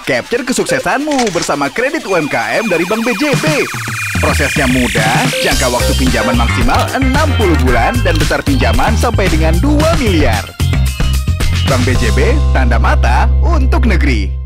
Capture kesuksesanmu bersama kredit UMKM dari Bank BJB. Prosesnya mudah, jangka waktu pinjaman maksimal 60 bulan dan besar pinjaman sampai dengan 2 miliar. Bank BJB, tanda mata untuk negeri.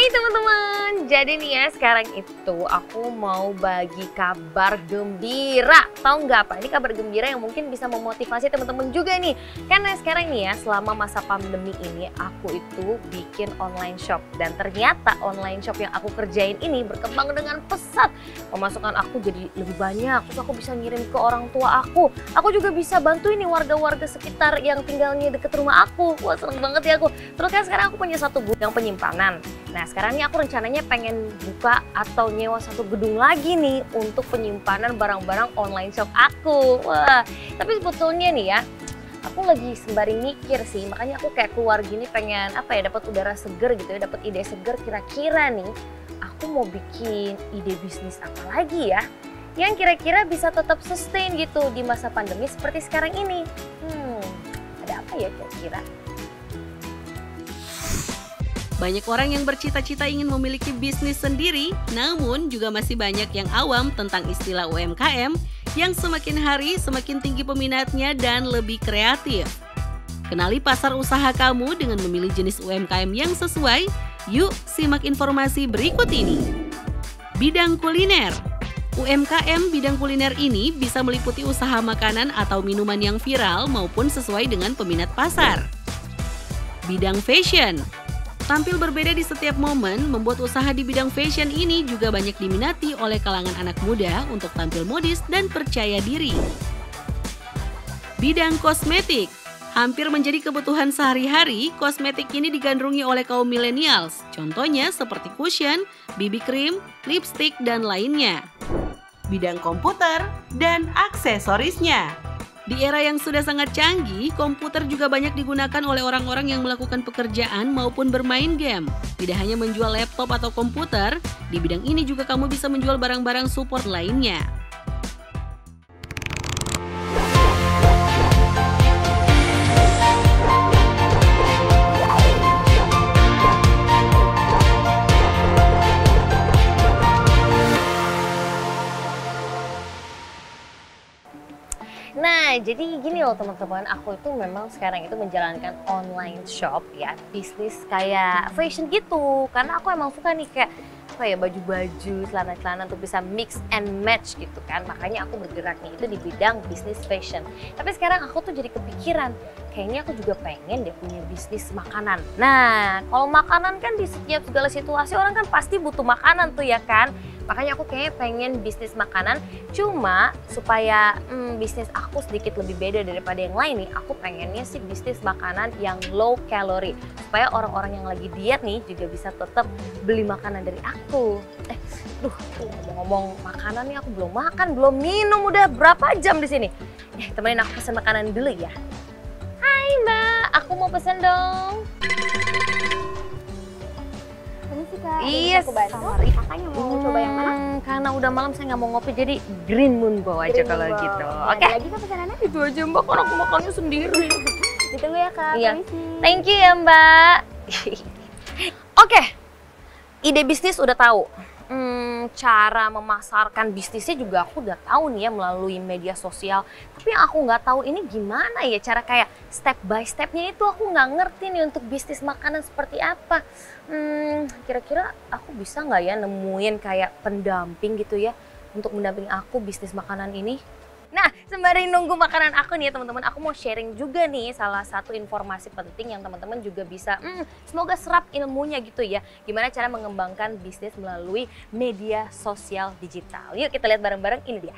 Teman-teman, jadi nih ya sekarang itu aku mau bagi kabar gembira. Tahu nggak apa? Ini kabar gembira yang mungkin bisa memotivasi teman-teman juga nih. Karena sekarang nih ya selama masa pandemi ini aku itu bikin online shop. Dan ternyata online shop yang aku kerjain ini berkembang dengan pesat. Pemasukan aku jadi lebih banyak, terus aku bisa ngirim ke orang tua aku. Aku juga bisa bantu ini warga-warga sekitar yang tinggalnya deket rumah aku. Wah seneng banget ya aku. Terus kan sekarang aku punya satu gudang penyimpanan. Nah sekarang ini aku rencananya pengen buka atau nyewa satu gedung lagi nih untuk penyimpanan barang-barang online shop aku. Wah, tapi sebetulnya nih ya, aku lagi sembari mikir sih, makanya aku kayak keluar gini pengen apa ya, dapat udara seger gitu ya, dapat ide seger kira-kira nih aku mau bikin ide bisnis apa lagi ya yang kira-kira bisa tetap sustain gitu di masa pandemi seperti sekarang ini. Ada apa ya kira-kira? Banyak orang yang bercita-cita ingin memiliki bisnis sendiri, namun juga masih banyak yang awam tentang istilah UMKM yang semakin hari semakin tinggi peminatnya dan lebih kreatif. Kenali pasar usaha kamu dengan memilih jenis UMKM yang sesuai. Yuk simak informasi berikut ini. Bidang kuliner. UMKM bidang kuliner ini bisa meliputi usaha makanan atau minuman yang viral maupun sesuai dengan peminat pasar. Bidang fashion. Tampil berbeda di setiap momen, membuat usaha di bidang fashion ini juga banyak diminati oleh kalangan anak muda untuk tampil modis dan percaya diri. Bidang kosmetik. Hampir menjadi kebutuhan sehari-hari, kosmetik ini digandrungi oleh kaum millennials. Contohnya seperti cushion, BB cream, lipstick, dan lainnya. Bidang komputer dan aksesorisnya. Di era yang sudah sangat canggih, komputer juga banyak digunakan oleh orang-orang yang melakukan pekerjaan maupun bermain game. Tidak hanya menjual laptop atau komputer, di bidang ini juga kamu bisa menjual barang-barang support lainnya. Nah, jadi gini loh teman-teman, aku itu memang sekarang itu menjalankan online shop ya, bisnis kayak fashion gitu. Karena aku emang suka nih kayak apa ya, baju-baju, celana-celana untuk bisa mix and match gitu kan. Makanya aku bergerak nih itu di bidang bisnis fashion. Tapi sekarang aku tuh jadi kepikiran, kayaknya aku juga pengen deh punya bisnis makanan. Nah, kalau makanan kan di setiap segala situasi orang kan pasti butuh makanan tuh ya kan. Makanya aku kayaknya pengen bisnis makanan, cuma supaya bisnis aku sedikit lebih beda daripada yang lain nih, aku pengennya sih bisnis makanan yang low calorie. Supaya orang-orang yang lagi diet nih juga bisa tetap beli makanan dari aku. Ngomong makanan nih, aku belum makan, belum minum, udah berapa jam di sini. Temenin aku pesen makanan dulu ya. Hai Mbak, aku mau pesen dong. Kak, iya, aku bantu. Kakaknya mau coba yang mana? Karena udah malam saya nggak mau ngopi, jadi Green Moon bawa aja kalau gitu. Oke. Lagi kan pesanannya? Itu aja Mbak, kan aku makannya sendiri. Ditunggu ya Kak, Iya. permisi. Thank you ya Mbak. Oke, ide bisnis udah tahu. Cara memasarkan bisnisnya juga aku udah tahu nih ya melalui media sosial. Tapi yang aku nggak tahu ini gimana ya cara kayak step by stepnya itu aku nggak ngerti nih untuk bisnis makanan seperti apa. Kira-kira aku bisa nggak ya nemuin kayak pendamping gitu ya untuk mendampingi aku bisnis makanan ini? Nah, sembari nunggu makanan aku nih ya teman-teman, aku mau sharing juga nih salah satu informasi penting yang teman-teman juga bisa, semoga serap ilmunya gitu ya. Gimana cara mengembangkan bisnis melalui media sosial digital. Yuk kita lihat bareng-bareng, ini dia.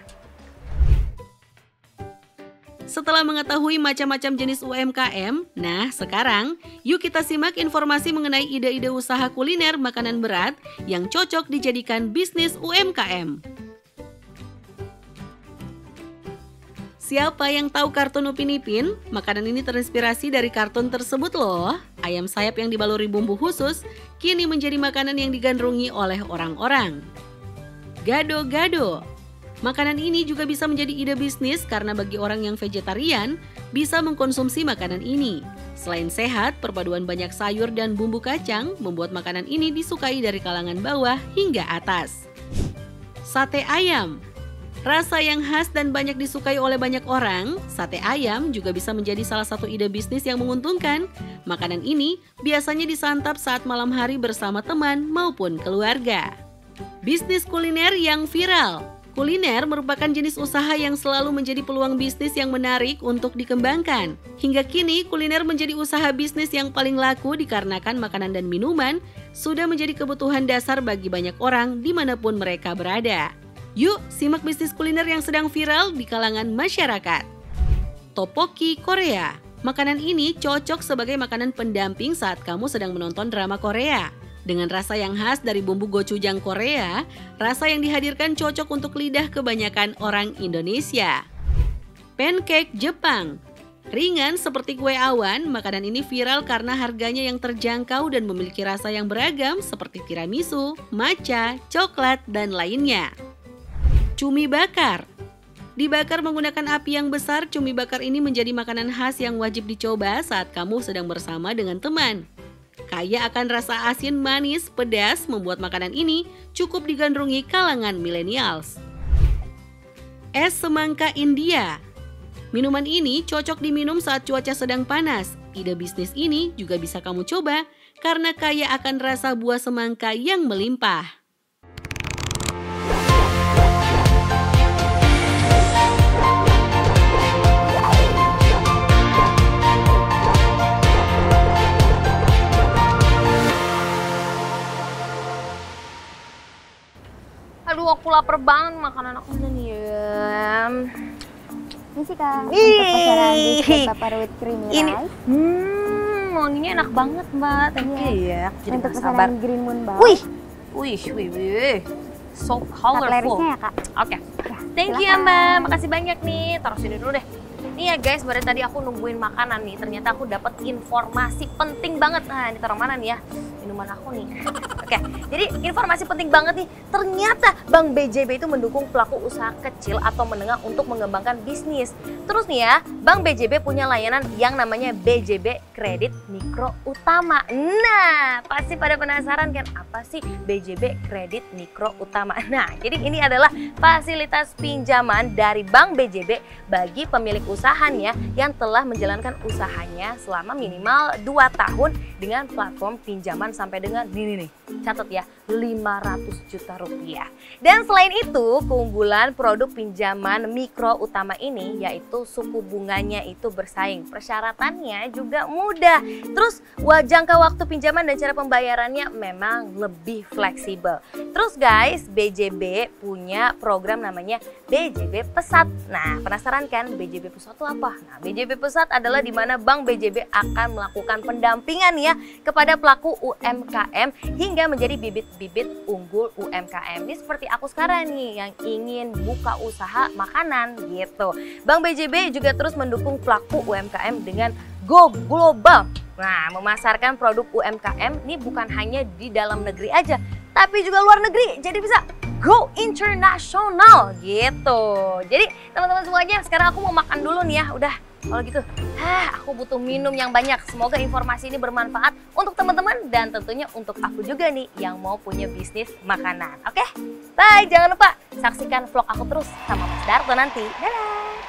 Setelah mengetahui macam-macam jenis UMKM, nah sekarang yuk kita simak informasi mengenai ide-ide usaha kuliner makanan berat yang cocok dijadikan bisnis UMKM. Siapa yang tahu kartun Upin Ipin? Makanan ini terinspirasi dari kartun tersebut loh. Ayam sayap yang dibaluri bumbu khusus kini menjadi makanan yang digandrungi oleh orang-orang. Gado-gado. Makanan ini juga bisa menjadi ide bisnis karena bagi orang yang vegetarian bisa mengkonsumsi makanan ini. Selain sehat, perpaduan banyak sayur dan bumbu kacang membuat makanan ini disukai dari kalangan bawah hingga atas. Sate ayam. Rasa yang khas dan banyak disukai oleh banyak orang, sate ayam juga bisa menjadi salah satu ide bisnis yang menguntungkan. Makanan ini biasanya disantap saat malam hari bersama teman maupun keluarga. Bisnis kuliner yang viral. Kuliner merupakan jenis usaha yang selalu menjadi peluang bisnis yang menarik untuk dikembangkan. Hingga kini, kuliner menjadi usaha bisnis yang paling laku dikarenakan makanan dan minuman sudah menjadi kebutuhan dasar bagi banyak orang dimanapun mereka berada. Yuk, simak bisnis kuliner yang sedang viral di kalangan masyarakat. Tteokbokki Korea. Makanan ini cocok sebagai makanan pendamping saat kamu sedang menonton drama Korea. Dengan rasa yang khas dari bumbu gochujang Korea, rasa yang dihadirkan cocok untuk lidah kebanyakan orang Indonesia. Pancake Jepang. Ringan seperti kue awan, makanan ini viral karena harganya yang terjangkau dan memiliki rasa yang beragam seperti tiramisu, matcha, coklat, dan lainnya. Cumi bakar. Dibakar menggunakan api yang besar, cumi bakar ini menjadi makanan khas yang wajib dicoba saat kamu sedang bersama dengan teman. Kaya akan rasa asin, manis, pedas, membuat makanan ini cukup digandrungi kalangan millennials. Es semangka India. Minuman ini cocok diminum saat cuaca sedang panas. Ide bisnis ini juga bisa kamu coba karena kaya akan rasa buah semangka yang melimpah. Aduh, aku lapar banget, makanan aku udah nih ya. Ini sih Kak, Ih. untuk pesanan biskuit pepper with creamy Ini, rice. wanginya enak banget mbak, thank you ya. Jadi Untuk gak sabar. pesanan green moon bowl. Wih, so colorful. Cutlery-nya ya Kak. Oke, Ya, thank you ya silakan. mbak, makasih banyak nih. Taruh sini dulu deh. Nih ya guys, dari tadi aku nungguin makanan nih, ternyata aku dapat informasi penting banget. Nah, ini taruh mana nih ya? Minuman aku nih. Oke, jadi informasi penting banget nih. Ternyata Bank BJB itu mendukung pelaku usaha kecil atau menengah untuk mengembangkan bisnis. Terus nih ya, Bank BJB punya layanan yang namanya BJB Kredit Mikro Utama. Nah, pasti pada penasaran kan apa sih BJB Kredit Mikro Utama? Nah, jadi ini adalah fasilitas pinjaman dari Bank BJB bagi pemilik usahanya yang telah menjalankan usahanya selama minimal 2 tahun dengan platform pinjaman sampai dengan ini nih, catat ya, 500 juta rupiah. Dan selain itu, keunggulan produk pinjaman mikro utama ini yaitu suku bunganya itu bersaing. Persyaratannya juga mudah. Terus jangka waktu pinjaman dan cara pembayarannya memang lebih fleksibel. Terus guys, BJB punya program namanya BJB Pesat. Nah, penasaran kan BJB Pesat itu apa? Nah, BJB Pesat adalah di mana Bank BJB akan melakukan pendampingan ya kepada pelaku UMKM hingga menjadi bibit-bibit unggul UMKM. Ini seperti aku sekarang nih yang ingin buka usaha makanan gitu. Bank BJB juga terus mendukung pelaku UMKM dengan Go Global. Nah, memasarkan produk UMKM ini bukan hanya di dalam negeri aja, tapi juga luar negeri. Jadi bisa go international gitu. Jadi teman-teman semuanya, sekarang aku mau makan dulu nih ya. Udah, kalau gitu, aku butuh minum yang banyak. Semoga informasi ini bermanfaat untuk teman-teman dan tentunya untuk aku juga nih yang mau punya bisnis makanan. Oke? Bye, jangan lupa saksikan vlog aku terus sama Mas Darto nanti. Dadah!